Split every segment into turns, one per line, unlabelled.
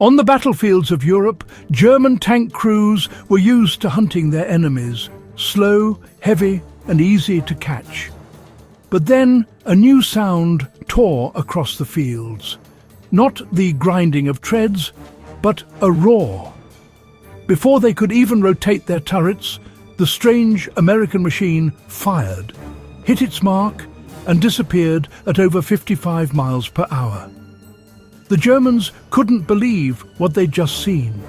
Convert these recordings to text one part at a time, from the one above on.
On the battlefields of Europe, German tank crews were used to hunting their enemies, slow, heavy, and easy to catch. But then a new sound tore across the fields. Not the grinding of treads, but a roar. Before they could even rotate their turrets, the strange American machine fired, hit its mark, and disappeared at over 55 miles per hour. The Germans couldn't believe what they'd just seen.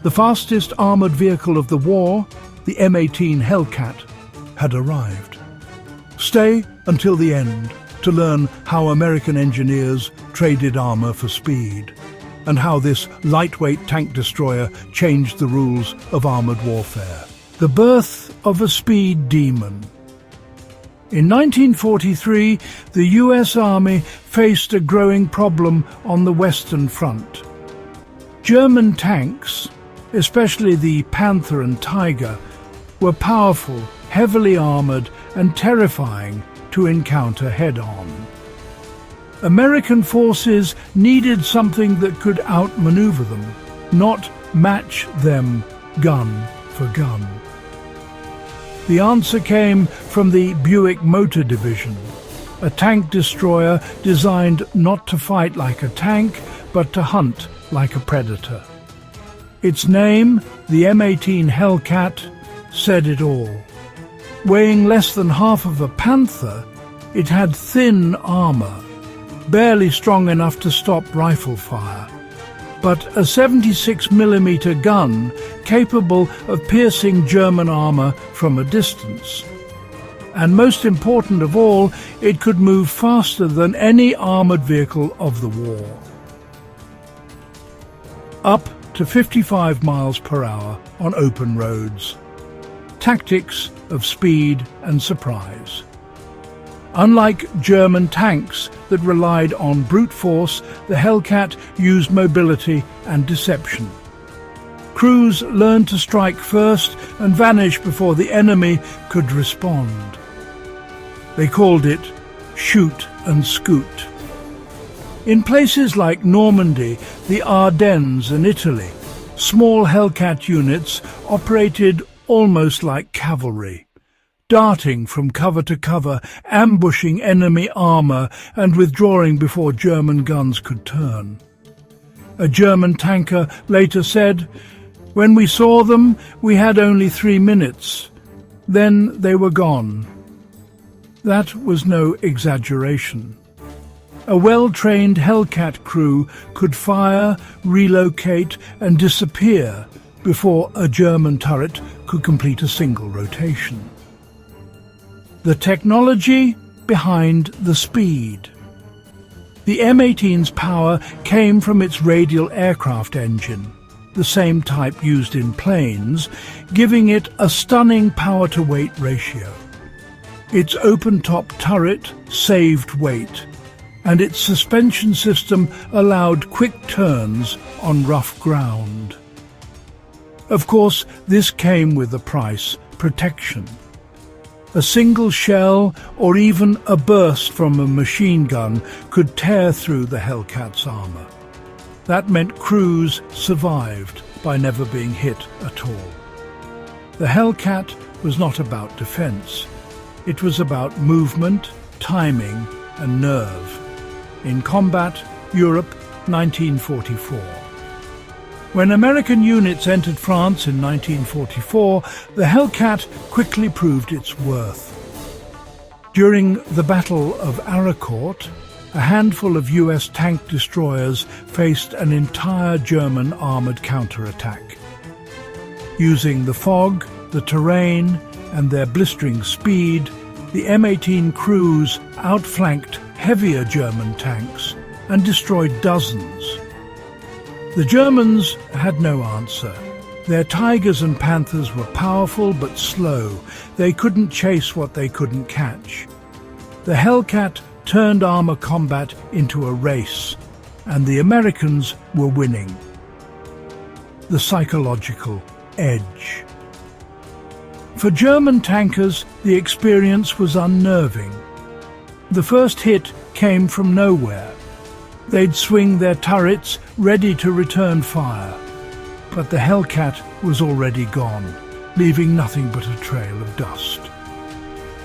The fastest armoured vehicle of the war, the M18 Hellcat, had arrived. Stay until the end to learn how American engineers traded armour for speed, and how this lightweight tank destroyer changed the rules of armoured warfare. The birth of a speed demon. In 1943, the US Army faced a growing problem on the Western Front. German tanks, especially the Panther and Tiger, were powerful, heavily armoured and terrifying to encounter head-on. American forces needed something that could outmaneuver them, not match them gun for gun. The answer came from the Buick Motor Division, a tank destroyer designed not to fight like a tank, but to hunt like a predator. Its name, the M18 Hellcat, said it all. Weighing less than half of a Panther, it had thin armour, barely strong enough to stop rifle fire, but a 76mm gun capable of piercing German armour from a distance. And most important of all, it could move faster than any armoured vehicle of the war. Up to 55 miles per hour on open roads. Tactics of speed and surprise. Unlike German tanks that relied on brute force, the Hellcat used mobility and deception. Crews learned to strike first and vanish before the enemy could respond. They called it shoot and scoot. In places like Normandy, the Ardennes and Italy, small Hellcat units operated almost like cavalry, darting from cover to cover, ambushing enemy armour and withdrawing before German guns could turn. A German tanker later said, "When we saw them, we had only 3 minutes. Then they were gone." That was no exaggeration. A well-trained Hellcat crew could fire, relocate and disappear before a German turret could complete a single rotation. The technology behind the speed. The M18's power came from its radial aircraft engine, the same type used in planes, giving it a stunning power-to-weight ratio. Its open-top turret saved weight, and its suspension system allowed quick turns on rough ground. Of course, this came with a price: protection. A single shell or even a burst from a machine gun could tear through the Hellcat's armour. That meant crews survived by never being hit at all. The Hellcat was not about defence. It was about movement, timing and nerve. In combat, Europe, 1944. When American units entered France in 1944, the Hellcat quickly proved its worth. During the Battle of Aracourt, a handful of US tank destroyers faced an entire German armoured counterattack. Using the fog, the terrain, and their blistering speed, the M18 crews outflanked heavier German tanks and destroyed dozens. The Germans had no answer. Their Tigers and Panthers were powerful but slow. They couldn't chase what they couldn't catch. The Hellcat turned armour combat into a race, and the Americans were winning. The psychological edge. For German tankers, the experience was unnerving. The first hit came from nowhere. They'd swing their turrets, ready to return fire. But the Hellcat was already gone, leaving nothing but a trail of dust.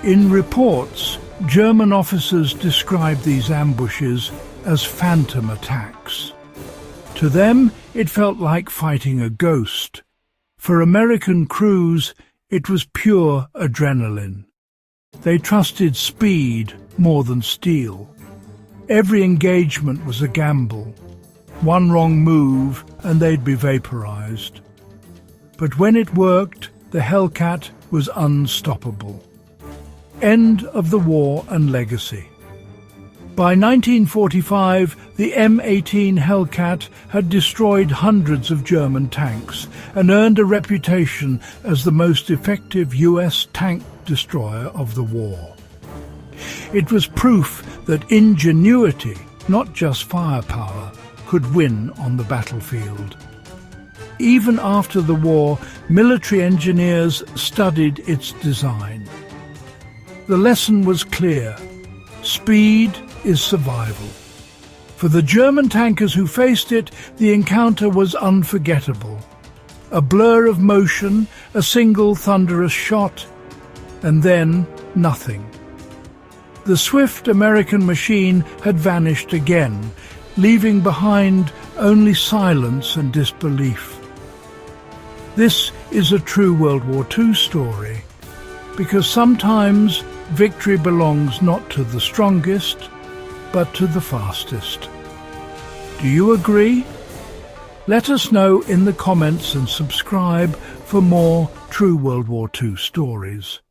In reports, German officers described these ambushes as phantom attacks. To them, it felt like fighting a ghost. For American crews, it was pure adrenaline. They trusted speed more than steel. Every engagement was a gamble. One wrong move and they'd be vaporized. But when it worked, the Hellcat was unstoppable. End of the war and legacy. By 1945, the M18 Hellcat had destroyed hundreds of German tanks and earned a reputation as the most effective US tank destroyer of the war. It was proof that ingenuity, not just firepower, could win on the battlefield. Even after the war, military engineers studied its design. The lesson was clear: speed is survival. For the German tankers who faced it, the encounter was unforgettable. A blur of motion, a single thunderous shot, and then nothing. The swift American machine had vanished again, leaving behind only silence and disbelief. This is a true World War II story, because sometimes victory belongs not to the strongest, but to the fastest. Do you agree? Let us know in the comments and subscribe for more true World War II stories.